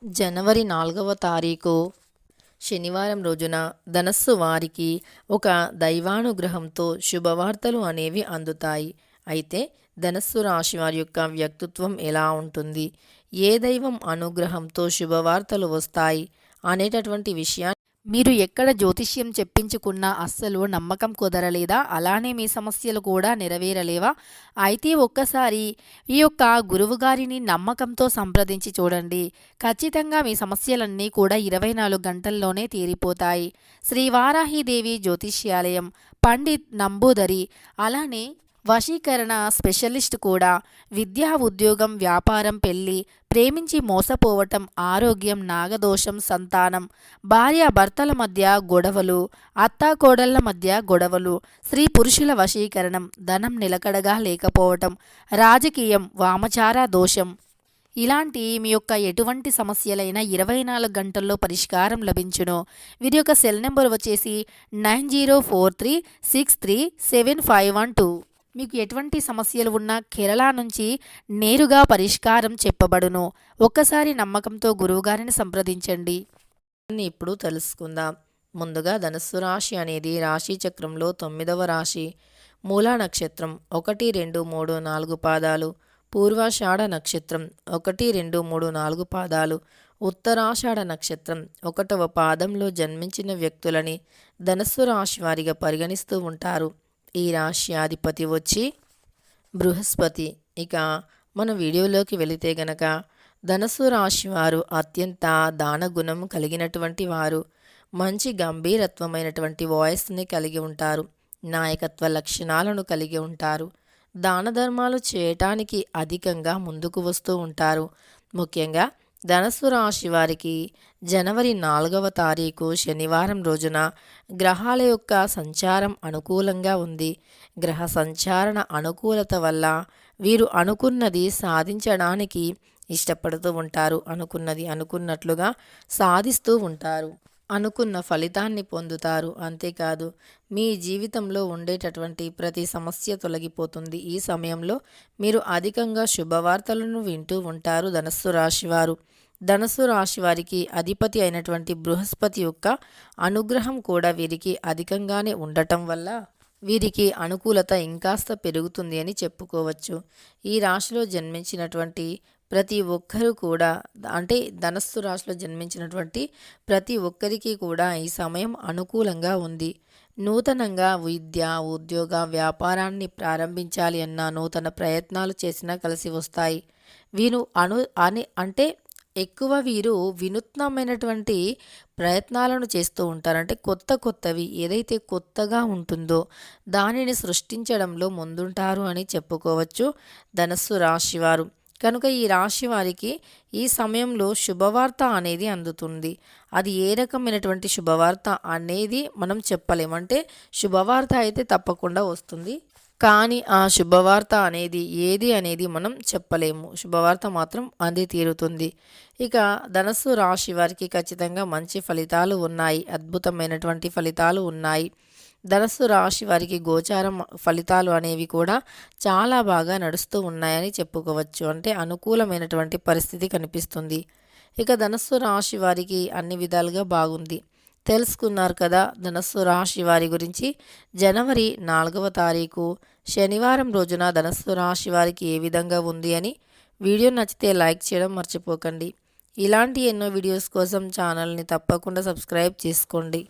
జనవరి 4వ తారీఖు శనివారం రోజున ధనస్సు వారికి ఒక దైవానుగ్రహంతో శుభవార్తలు అనేవి అందుతాయి. అయితే ధనస్సు రాశి వారి యొక్క వ్యక్తిత్వం ఎలా ఉంటుంది, ఏ దైవం అనుగ్రహంతో శుభవార్తలు వస్తాయి అనేటటువంటి విషయాన్ని మీరు ఎక్కడ జ్యోతిష్యం చెప్పించుకున్నా అస్సలు నమ్మకం కుదరలేదా? అలానే మీ సమస్యలు కూడా నెరవేరలేవా? అయితే ఒక్కసారి ఈ యొక్క గురువుగారిని నమ్మకంతో సంప్రదించి చూడండి. ఖచ్చితంగా మీ సమస్యలన్నీ కూడా 24 గంటల్లోనే తీరిపోతాయి. శ్రీ వారాహిదేవి జ్యోతిష్యాలయం, పండిత్ నంబూదరి, అలానే వశీకరణ స్పెషలిస్ట్ కూడా. విద్యా, ఉద్యోగం, వ్యాపారం, పెళ్లి, ప్రేమించి మోసపోవటం, ఆరోగ్యం, నాగదోషం, సంతానం, భార్యాభర్తల మధ్య గొడవలు, అత్తాకోడళ్ల మధ్య గొడవలు, స్త్రీ పురుషుల వశీకరణం, ధనం నిలకడగా లేకపోవటం, రాజకీయం, వామచార దోషం, ఇలాంటి మీ యొక్క ఎటువంటి సమస్యలైనా 24 గంటల్లో పరిష్కారం లభించును. వీరి యొక్క సెల్ నెంబర్ వచ్చేసి 9043637512. మీకు ఎటువంటి సమస్యలు ఉన్నా కేరళ నుంచి నేరుగా పరిష్కారం చెప్పబడును. ఒక్కసారి నమ్మకంతో గురువుగారిని సంప్రదించండి. ఇప్పుడు తెలుసుకుందాం. ముందుగా ధనుస్సు రాశి అనేది రాశి చక్రంలో 9వ రాశి. మూలా నక్షత్రం 1, 2, 3, 4 పాదాలు, పూర్వాషాఢ నక్షత్రం 1, 2, 3, 4 పాదాలు, ఉత్తరాషాఢ నక్షత్రం 1వ పాదంలో జన్మించిన వ్యక్తులని ధనుస్సు రాశి వారిగా పరిగణిస్తూ ఉంటారు. ఈ రాశి అధిపతి వచ్చి బృహస్పతి. ఇక మన వీడియోలోకి వెళితే గనక ధనుస్సు రాశి వారు అత్యంత దానగుణం కలిగినటువంటి వారు. మంచి గంభీరత్వమైనటువంటి వాయిస్ని కలిగి ఉంటారు. నాయకత్వ లక్షణాలను కలిగి ఉంటారు. దాన ధర్మాలు చేయటానికి అధికంగా ముందుకు వస్తూ ఉంటారు. ముఖ్యంగా ధనుస్సు రాశి వారికి జనవరి 4వ తారీఖు శనివారం రోజున గ్రహాల యొక్క సంచారం అనుకూలంగా ఉంది. గ్రహ సంచారణ అనుకూలత వల్ల వీరు అనుకున్నది సాధించడానికి ఇష్టపడుతూ ఉంటారు. అనుకున్నది అనుకున్నట్లుగా సాధిస్తూ ఉంటారు. అనుకున్న ఫలితాన్ని పొందుతారు. అంతేకాదు, మీ జీవితంలో ఉండేటటువంటి ప్రతి సమస్య తొలగిపోతుంది. ఈ సమయంలో మీరు అధికంగా శుభవార్తలను వింటూ ఉంటారు. ధనుస్సు రాశివారు, ధనుస్సు రాశి వారికి అధిపతి అయినటువంటి బృహస్పతి యొక్క అనుగ్రహం కూడా వీరికి అధికంగానే ఉండటం వల్ల వీరికి అనుకూలత ఇంకాస్త పెరుగుతుంది అని చెప్పుకోవచ్చు. ఈ రాశిలో జన్మించినటువంటి ప్రతి ఒక్కరూ కూడా, అంటే ధనుస్సు రాశిలో జన్మించినటువంటి ప్రతి ఒక్కరికి కూడా ఈ సమయం అనుకూలంగా ఉంది. నూతనంగా విద్య, ఉద్యోగ, వ్యాపారాన్ని ప్రారంభించాలి అన్న నూతన ప్రయత్నాలు చేసినా కలిసి వస్తాయి. వీరు వీరు వినూత్నమైనటువంటి ప్రయత్నాలను చేస్తూ ఉంటారు. అంటే కొత్తవి ఏదైతే కొత్తగా ఉంటుందో దానిని సృష్టించడంలో ముందుంటారు అని చెప్పుకోవచ్చు ధనుస్సు రాశివారు. కనుక ఈ రాశి వారికి ఈ సమయంలో శుభవార్త అనేది అందుతుంది. అది ఏ రకమైనటువంటి శుభవార్త అనేది మనం చెప్పలేము. అంటే శుభవార్త అయితే తప్పకుండా వస్తుంది, కానీ ఆ శుభవార్త అనేది ఏది అనేది మనం చెప్పలేము. శుభవార్త మాత్రం అంది తీరుతుంది. ఇక ధనుస్సు రాశి వారికి ఖచ్చితంగా మంచి ఫలితాలు ఉన్నాయి. అద్భుతమైనటువంటి ఫలితాలు ఉన్నాయి. ధనుస్సు రాశి వారికి గోచారం ఫలితాలు అనేవి కూడా చాలా బాగా నడుస్తూ ఉన్నాయని చెప్పుకోవచ్చు. అంటే అనుకూలమైనటువంటి పరిస్థితి కనిపిస్తుంది. ఇక ధనుస్సు రాశి వారికి అన్ని విధాలుగా బాగుంది. తెలుసుకున్నారు కదా ధనుస్సు రాశి వారి గురించి. జనవరి 4వ తారీఖు శనివారం రోజున ధనుస్సు రాశి వారికి ఏ విధంగా ఉంది అని. వీడియో నచ్చితే లైక్ చేయడం మర్చిపోకండి. ఇలాంటి ఎన్నో వీడియోస్ కోసం ఛానల్ని తప్పకుండా సబ్స్క్రైబ్ చేసుకోండి.